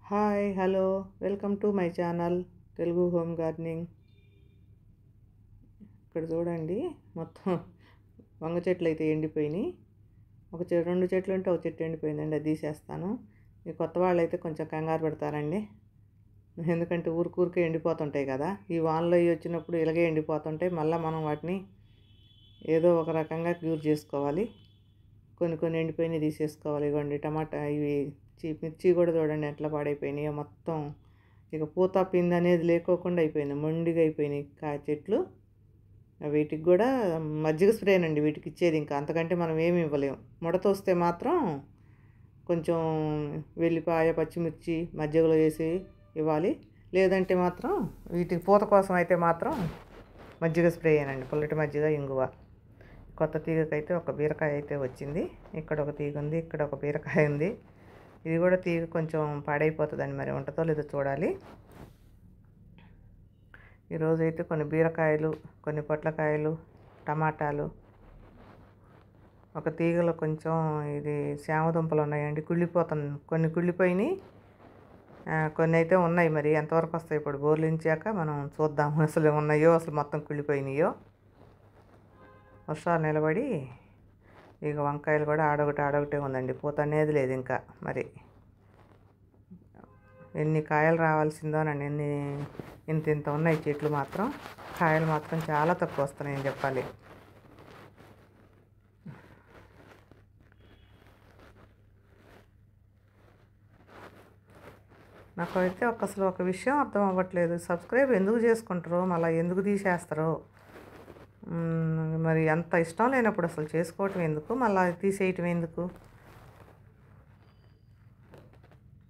Hi hello welcome to my channel Telugu home gardening. ఇక్కడ చూడండి, మొత్తం వంగ చెట్లు అయితే ఎండిపోయినాయి. రెండు చెట్లు ఉంటే ఒక చెట్టు ఎండిపోయిందండి, అది తీసేస్తాను. ఈ కొత్త వాళ్ళు అయితే కొంచెం కంగారు పెడతారండి, ఎందుకంటే ఊరికే ఎండిపోతుంటాయి కదా. ఈ వానలో ఇవి వచ్చినప్పుడు ఇలాగే ఎండిపోతుంటాయి. మళ్ళీ మనం వాటిని ఏదో ఒక రకంగా క్యూర్ చేసుకోవాలి. కొన్ని ఎండిపోయినవి తీసేసుకోవాలి. ఇవ్వండి టమాటా, ఇవి మిర్చి కూడా చూడండి ఎట్లా పాడైపోయినాయో మొత్తం. ఇక పూత పిండి అనేది లేకోకుండా అయిపోయింది, మొండిగా అయిపోయినాయి చెట్లు. వీటికి కూడా మజ్జిగ స్ప్రేనండి వీటికి ఇచ్చేది, ఇంకా అంతకంటే మనం ఏమి ఇవ్వలేము. ముడత వస్తే మాత్రం కొంచెం వెల్లిపాయ పచ్చిమిర్చి మజ్జిగలో వేసి ఇవ్వాలి. లేదంటే మాత్రం వీటికి పూత కోసం అయితే మాత్రం మజ్జిగ స్ప్రేయేనండి, పుల్లటి మజ్జిగ ఇంగువ. కొత్త తీగకైతే ఒక బీరకాయ అయితే వచ్చింది. ఇక్కడ ఒక తీగ ఉంది, ఇక్కడ ఒక బీరకాయ ఉంది. ఇది కూడా తీగ కొంచెం పాడైపోతుందండి, మరి ఉంటుందో లేదో చూడాలి. ఈరోజైతే కొన్ని బీరకాయలు, కొన్ని పొట్లకాయలు, టమాటాలు, ఒక తీగలో కొంచెం ఇది శామదుంపలు ఉన్నాయండి, కుళ్ళిపోతుంది. కొన్ని కుళ్ళిపోయినాయి, కొన్ని అయితే ఉన్నాయి. మరి ఎంతవరకు వస్తాయి ఇప్పుడు బోర్లించాక మనం చూద్దాము, అసలు ఉన్నాయో అసలు మొత్తం కుళ్ళిపోయినాయో. వర్షాలు నిలబడి ఇక వంకాయలు కూడా ఆడొకటే ఉందండి, పూత అనేది లేదు ఇంకా. మరి ఎన్ని కాయలు రావాల్సిందోనండి, ఇంత ఉన్నాయి చెట్లు మాత్రం. కాయలు మాత్రం చాలా తక్కువ వస్తున్నాయని చెప్పాలి. నాకైతే అసలు ఒక విషయం అర్థం అవ్వట్లేదు, సబ్స్క్రైబ్ ఎందుకు చేసుకుంటారో మళ్ళీ ఎందుకు తీసేస్తారో. మరి అంత ఇష్టం లేనప్పుడు అసలు చేసుకోవటం ఎందుకు, మళ్ళీ తీసేయటం ఎందుకు?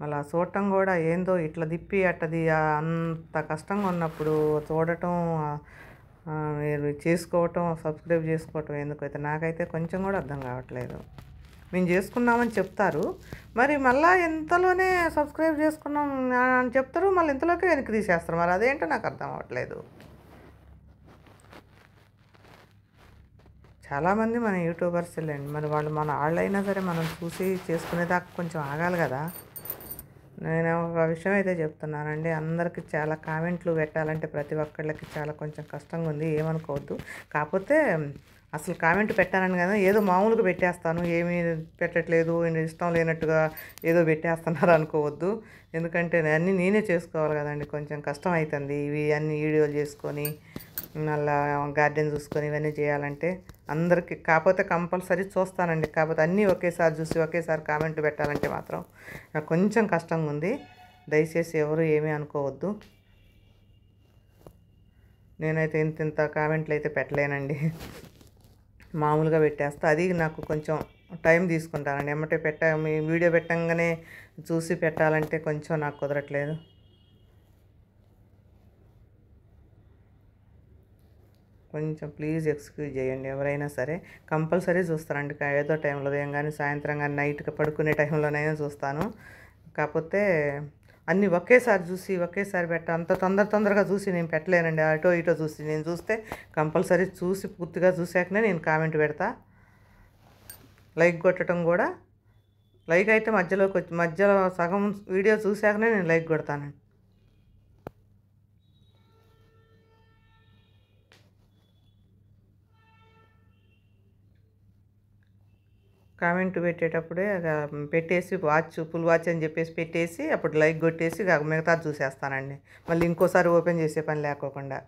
మళ్ళీ చూడటం కూడా ఏందో ఇట్లా దిప్పి అట్టది అంత కష్టంగా ఉన్నప్పుడు చూడటం, మీరు చేసుకోవటం, సబ్స్క్రైబ్ చేసుకోవటం ఎందుకు అయితే నాకైతే కొంచెం కూడా అర్థం కావట్లేదు. మేము చేసుకున్నామని చెప్తారు, మరి మళ్ళీ ఇంతలోనే సబ్స్క్రైబ్ చేసుకున్నాం అని చెప్తారు, మళ్ళీ ఇంతలోకే వెనక్కి తీసేస్తారు. మరి అదేంటో నాకు అర్థం అవ్వట్లేదు. చాలామంది మన యూట్యూబర్స్ లేండి, మరి మన వాళ్ళైనా సరే మనం చూసి చేసుకునేదాకా కొంచెం ఆగాలి కదా. నేను ఒక విషయం అయితే చెప్తున్నానండి, అందరికీ చాలా కామెంట్లు పెట్టాలంటే ప్రతి ఒక్కళ్ళకి చాలా కొంచెం కష్టంగా ఉంది, ఏమనుకోవద్దు. కాకపోతే అసలు కామెంట్ పెట్టానని కదా ఏదో మామూలుగా పెట్టేస్తాను, ఏమీ పెట్టట్లేదు, ఇష్టం లేనట్టుగా ఏదో పెట్టేస్తున్నారు అనుకోవద్దు. ఎందుకంటే అన్నీ నేనే చేసుకోవాలి కదండి, కొంచెం కష్టం అవుతుంది. ఇవి అన్ని వీడియోలు చేసుకొని మళ్ళీ గార్డెన్ చూసుకొని ఇవన్నీ చేయాలంటే అందరికీ. కాకపోతే కంపల్సరీ చూస్తానండి, కాకపోతే అన్నీ ఒకేసారి చూసి ఒకేసారి కామెంట్లు పెట్టాలంటే మాత్రం నాకు కొంచెం కష్టంగా ఉంది. దయచేసి ఎవరు ఏమీ అనుకోవద్దు. నేనైతే ఇంత కామెంట్లు అయితే పెట్టలేనండి, మామూలుగా పెట్టేస్తా. అది నాకు కొంచెం టైం తీసుకుంటానండి, ఎమ్మటే మీ వీడియో పెట్టంగానే చూసి పెట్టాలంటే కొంచెం నాకు కుదరట్లేదు. కొంచెం ప్లీజ్ ఎక్స్క్యూజ్ చేయండి, ఎవరైనా సరే. కంపల్సరీ చూస్తానండి, ఏదో టైంలో, ఉదయం కానీ సాయంత్రం కానీ నైట్కి పడుకునే టైంలోనైనా చూస్తాను. కాకపోతే అన్నీ ఒకేసారి చూసి ఒకేసారి అంత తొందరగా చూసి నేను పెట్టలేనండి. అటో ఇటో చూసి నేను చూస్తే కంపల్సరీ చూసి పూర్తిగా చూసాకనే నేను కామెంట్ పెడతా. లైక్ కొట్టడం కూడా, లైక్ అయితే మధ్యలో సగం వీడియో చూసాకనే నేను లైక్ కొడతానండి. కామెంట్ పెట్టేటప్పుడే పెట్టేసి ఫుల్ వాచ్ అని చెప్పేసి పెట్టేసి అప్పుడు లైక్ కొట్టేసి మిగతా చూసేస్తానండి, మళ్ళీ ఇంకోసారి ఓపెన్ చేసే పని లేకోకుండా.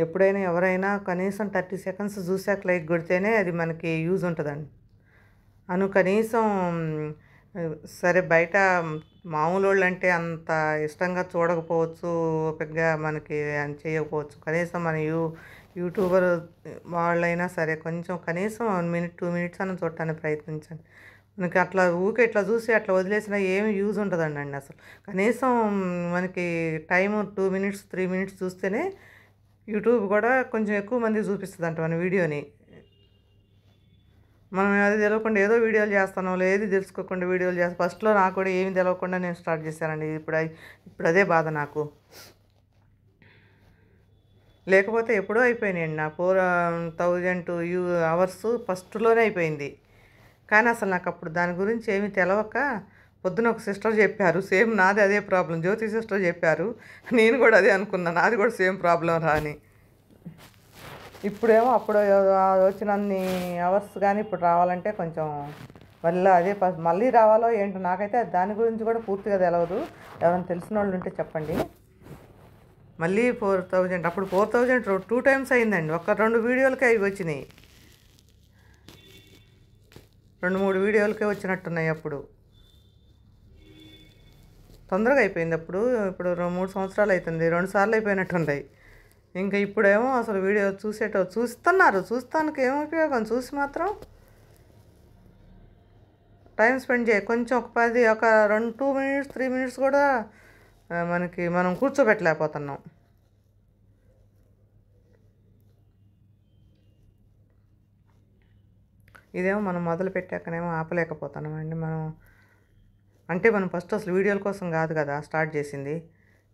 ఎప్పుడైనా ఎవరైనా కనీసం 30 సెకండ్స్ చూసాక లైక్ కొడితేనే అది మనకి యూజ్ ఉంటుందండి. కనీసం సరే బయట మామూలు వాళ్ళు అంటే అంత ఇష్టంగా చూడకపోవచ్చు, పెద్దగా మనకి చేయకపోవచ్చు. కనీసం మన యూట్యూబర్ వాళ్ళైనా సరే కొంచెం కనీసం 1 మినిట్ 2 మినిట్స్ అన్న చూడటానికి ప్రయత్నించండి. మనకి అట్లా ఇట్లా చూసి అట్లా వదిలేసినా ఏమి యూజ్ ఉంటుందండి అసలు. కనీసం మనకి టైం 2 మినిట్స్ 3 మినిట్స్ చూస్తేనే యూట్యూబ్ కూడా కొంచెం ఎక్కువ మందికి చూపిస్తుందంట మన వీడియోని. మనం అది తెలియకుండా ఏదో వీడియోలు చేస్తున్నాం, ఏది తెలుసుకోకుండా వీడియోలు చేస్తాం. ఫస్ట్లో నాకు కూడా ఏమి తెలియకుండా నేను స్టార్ట్ చేశానండి. ఇప్పుడు అదే బాధ నాకు. లేకపోతే ఎప్పుడో అయిపోయినాయండి నా 4000 అవర్స్ ఫస్ట్లోనే అయిపోయింది. కానీ అసలు నాకు అప్పుడు దాని గురించి ఏమీ తెలియక పొద్దున ఒక సిస్టర్ చెప్పారు, సేమ్ నాది అదే ప్రాబ్లం. జ్యోతి సిస్టర్ చెప్పారు, నేను కూడా అదే అనుకున్నా, నాది కూడా సేమ్ ప్రాబ్లం రా అని. ఇప్పుడేమో అప్పుడు వచ్చినన్ని అవర్స్ కానీ ఇప్పుడు రావాలంటే కొంచెం మళ్ళీ అదే మళ్ళీ రావాలో ఏంటో నాకైతే దాని గురించి కూడా పూర్తిగా తెలియదు. ఎవరైనా తెలిసిన వాళ్ళు ఉంటే చెప్పండి. మళ్ళీ 4000, అప్పుడు 4000 2 టైమ్స్ అయిందండి. ఒక 2 వీడియోలకే అవి వచ్చినాయి, 2-3 వీడియోలకే వచ్చినట్టున్నాయి. అప్పుడు తొందరగా అయిపోయింది. అప్పుడు ఇప్పుడు 3 సంవత్సరాలు అవుతుంది, 2 సార్లు అయిపోయినట్టున్నాయి. ఇంకా ఇప్పుడేమో అసలు వీడియో చూస్తున్నారు. చూస్తానికి ఏం ఉపయోగం? చూసి మాత్రం టైం స్పెండ్ చేయ కొంచెం ఒక 2 మినిట్స్ 3 మినిట్స్ కూడా మనం కూర్చోబెట్టలేకపోతున్నాం. ఇదేమో మనం మొదలు పెట్టాకనేమో ఆపలేకపోతున్నామండి. మనం ఫస్ట్ అసలు వీడియోల కోసం కాదు కదా స్టార్ట్ చేసింది,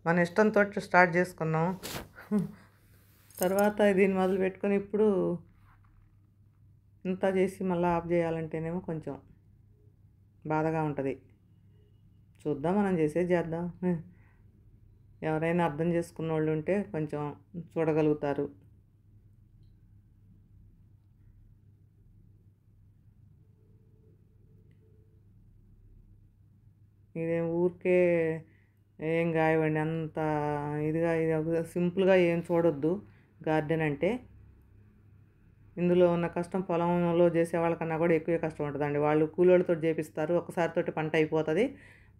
మన ఇష్టంతో స్టార్ట్ చేసుకున్నాం. తర్వాత దీన్ని మొదలు పెట్టుకొని ఇప్పుడు ఇంత చేసి మళ్ళీ ఆఫ్ చేయాలంటేనేమో కొంచెం బాధగా ఉంటుంది. చూద్దాం, మనం చేసేది చేద్దాం. ఎవరైనా అర్థం చేసుకున్న వాళ్ళు ఉంటే కొంచెం చూడగలుగుతారు. ఇదేం ఊరికే ఏం గాయవండి, అంత ఇదిగా ఇది సింపుల్గా ఏం చూడొద్దు. గార్డెన్ అంటే ఇందులో ఉన్న కష్టం పొలంలో చేసే వాళ్ళకన్నా కూడా ఎక్కువే కష్టం ఉంటుందండి. వాళ్ళు కూలోళ్ళతో చేపిస్తారు, ఒకసారితోటి పంట అయిపోతుంది,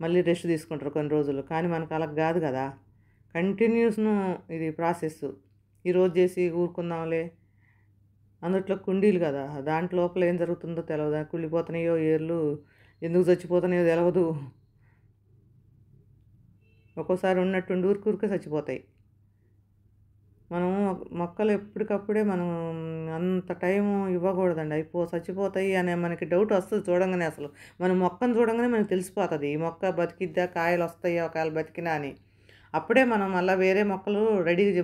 మళ్ళీ రెస్ట్ తీసుకుంటారు కొన్ని రోజులు. కానీ మనకు అలా కాదు కదా, కంటిన్యూస్ను ఇది ప్రాసెస్. ఈరోజు చేసి ఊరుకుందాంలే, అందుట్లో కుండీలు కదా, దాంట్లో లోపల ఏం జరుగుతుందో తెలియదు. కుళ్ళిపోతున్నాయో ఏర్లు ఎందుకు చచ్చిపోతున్నాయో తెలియదు. ఒక్కోసారి ఉన్నట్టుండి ఊరికే చచ్చిపోతాయి. మనం మొక్కలు ఎప్పటికప్పుడే మనం అంత టైము ఇవ్వకూడదండి. చచ్చిపోతాయి అనే మనకి డౌట్ వస్తుంది చూడంగానే. అసలు మనం మొక్కను చూడంగానే మనకు తెలిసిపోతుంది, ఈ మొక్క బతికిద్దా, కాయలు వస్తాయా ఒకవేళ బతికినా అని. అప్పుడే మనం మళ్ళీ వేరే మొక్కలు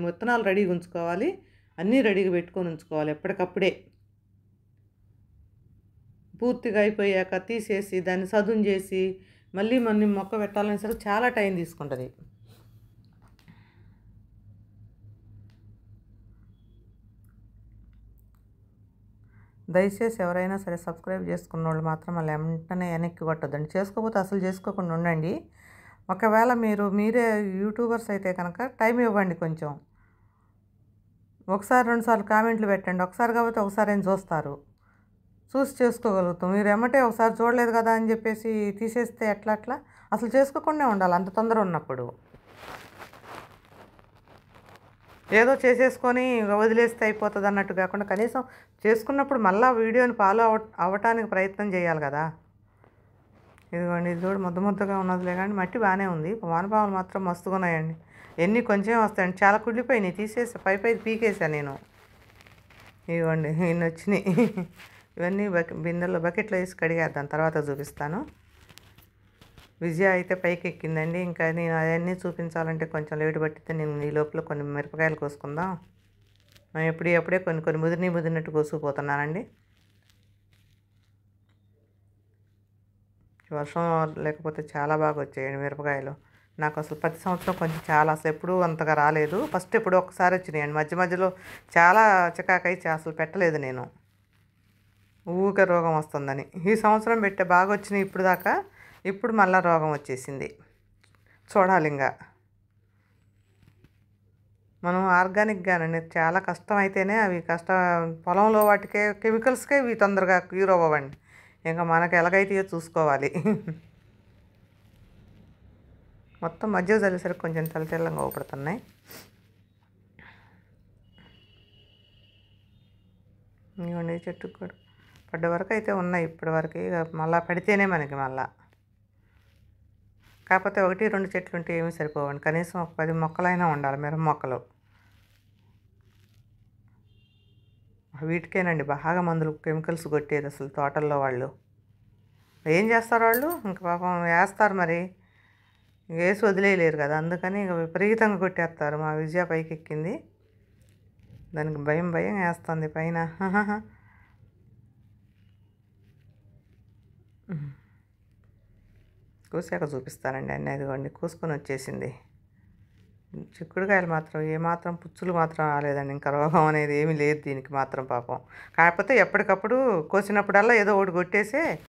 విత్తనాలు రెడీగా ఉంచుకోవాలి, అన్నీ రెడీగా పెట్టుకొని ఉంచుకోవాలి ఎప్పటికప్పుడే. పూర్తిగా అయిపోయాక తీసేసి దాన్ని సదును చేసి మళ్ళీ మొక్క పెట్టాలని సరే చాలా టైం తీసుకుంటుంది. దయచేసి ఎవరైనా సరే సబ్స్క్రైబ్ చేసుకున్న వాళ్ళు మాత్రం మళ్ళీ వెంటనే వెనక్కి కొట్టద్దండి. చేసుకోకపోతే అసలు చేసుకోకుండా ఉండండి. ఒకవేళ మీరే యూట్యూబర్స్ అయితే కనుక టైం ఇవ్వండి కొంచెం. 1-2 సార్లు కామెంట్లు పెట్టండి. ఒకసారి కాబట్టి ఒకసారి ఏం చూస్తారు, చూసి చేసుకోగలుగుతాం. మీరు ఎమ్మటే ఒకసారి చూడలేదు కదా అని చెప్పేసి తీసేస్తే ఎట్లా? అసలు చేసుకోకుండా ఉండాలి అంత తొందర ఉన్నప్పుడు. ఏదో చేసేసుకొని వదిలేస్తే అయిపోతుంది అన్నట్టు కాకుండా కనీసం చేసుకున్నప్పుడు మళ్ళీ వీడియోని ఫాలో అవ్వటానికి ప్రయత్నం చేయాలి కదా. ఇదిగోండి, ఇది కూడా ముద్దగా ఉన్నదిలే, కానీ మట్టి బాగానే ఉంది. వానపాములు మాత్రం మస్తుగా ఉన్నాయండి. ఎన్ని కొంచెం వస్తాయండి, చాలా కుళ్ళిపోయినాయి. తీసేసి పై పీకేసాను నేను. ఇదిగోండి ఇన్ని వచ్చినాయి. ఇవన్నీ బిందెల్లో బకెట్లో వేసి కడిగేద్దాం, తర్వాత చూపిస్తాను. విజయ అయితే పైకి ఎక్కిందండి. ఇంకా నేను అవన్నీ చూపించాలంటే కొంచెం లేటు పట్టితే నేను ఈ లోపల కొన్ని మిరపకాయలు కోసుకుందాం. మేము ఎప్పుడే కొన్ని ముదిరినట్టు కోసుకుపోతున్నానండి. వర్షం లేకపోతే చాలా బాగా వచ్చాయండి మిరపకాయలు. నాకు అసలు ప్రతి సంవత్సరం కొంచెం చాలా, అసలు ఎప్పుడూ అంతగా రాలేదు. ఫస్ట్ ఎప్పుడో ఒకసారి వచ్చినాయండి, మధ్యలో చాలా చికాకై అసలు పెట్టలేదు నేను, ఊరికే రోగం వస్తుందని. ఈ సంవత్సరం పెట్టే బాగా వచ్చినాయి ఇప్పుడు దాకా. ఇప్పుడు మళ్ళీ రోగం వచ్చేసింది. చూడాలి ఇంకా. మనం ఆర్గానిక్గానండి, చాలా కష్టం అయితేనే అవి పొలంలో వాటికే కెమికల్స్కే ఇవి తొందరగా క్యూర్ అవ్వండి. ఇంకా మనకు ఎలాగైతే చూసుకోవాలి. మొత్తం మధ్య చల్లేసరికి కొంచెం తెల్లంగా ఊపడుతున్నాయి. ఇవ్వండి, చెట్టుకు కూడా పడ్డ వరకు అయితే ఉన్నాయి ఇప్పటి వరకు. ఇక మళ్ళీ పడితేనే మనకి మళ్ళా. కాకపోతే 1-2 చెట్లు ఉంటే ఏమీ సరిపోవండి, కనీసం ఒక 10 మొక్కలైనా ఉండాలి, మిరప మొక్కలు. వీటికేనండి బాగా మందులు కెమికల్స్ కొట్టేది అసలు తోటల్లో. వాళ్ళు ఏం చేస్తారు, వాళ్ళు ఇంకా పాపం వేస్తారు, మరి వేసి వదిలేయలేరు కదా, అందుకని ఇక విపరీతంగా కొట్టేస్తారు. మా విజయ పైకి ఎక్కింది, దానికి భయం వేస్తుంది పైన. కోసాక చూపిస్తానండి అన్నీ. అదిగోండి కోసుకొని వచ్చేసింది. చిక్కుడుకాయలు మాత్రం ఏమాత్రం పుచ్చులు మాత్రం రాలేదండి. ఇంకా రోగం అనేది ఏమీ లేదు దీనికి మాత్రం పాపం. కాకపోతే ఎప్పటికప్పుడు కోసినప్పుడల్లా ఏదో ఒకటి కొట్టేసే